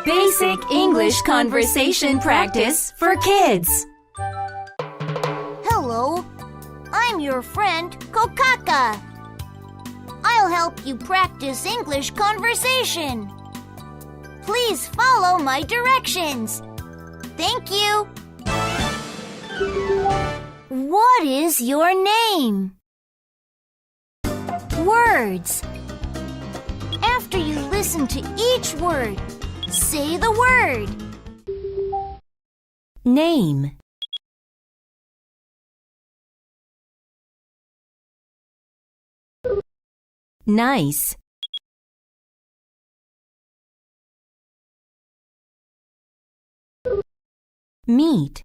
Basic English conversation practice for kids. Hello, I'm your friend Kokaka. I'll help you practice English conversation. Please follow my directions. Thank you. What is your name? Words. After you listen to each word, say the word. Name. Nice. Meet.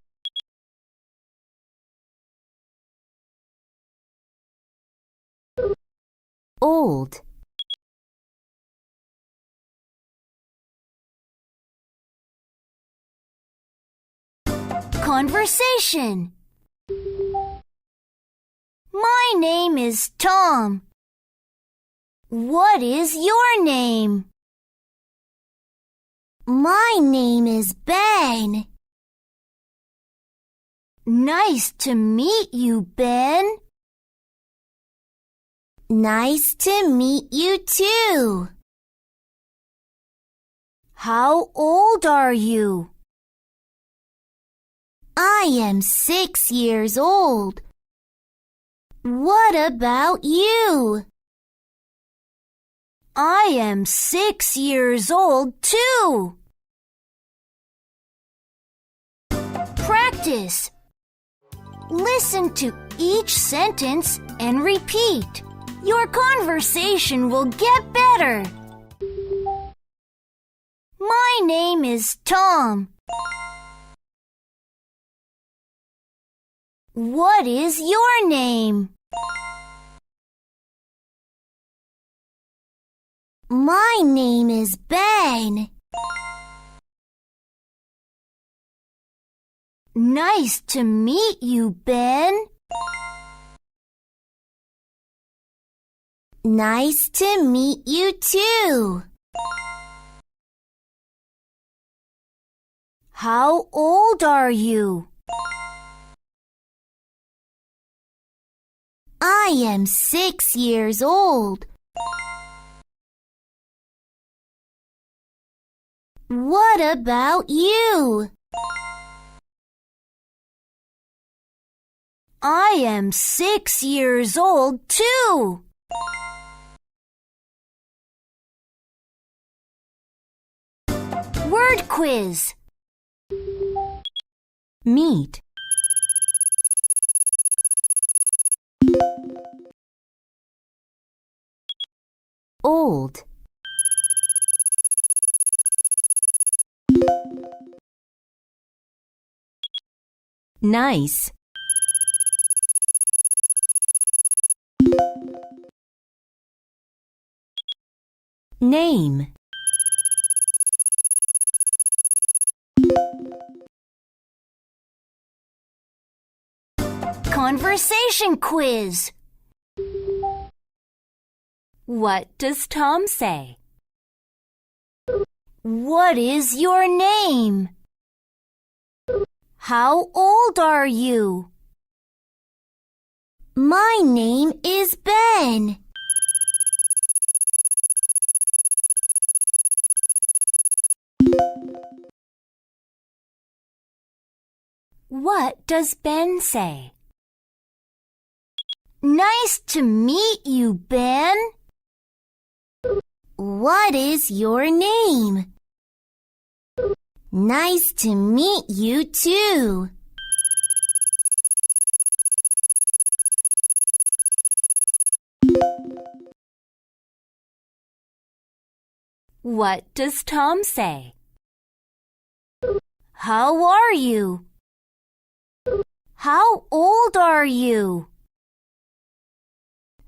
Old. Conversation. My name is Tom. What is your name? My name is Ben. Nice to meet you, Ben. Nice to meet you too. How old are you? I am 6 years old. What about you? I am 6 years old too. Practice. Listen to each sentence and repeat. Your conversation will get better. My name is Tom. What is your name? My name is Ben. Nice to meet you, Ben. Nice to meet you too. How old are you? I am 6 years old. What about you? I am 6 years old too. Word quiz. Meet. Old. Nice. Name. Conversation quiz. What does Tom say? What is your name? How old are you? My name is Ben. What does Ben say? Nice to meet you, Ben. What is your name? Nice to meet you too. What does Tom say? How are you? How old are you?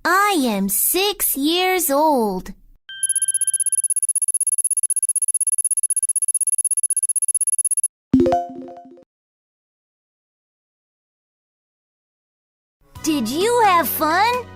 I am 6 years old. Did you have fun?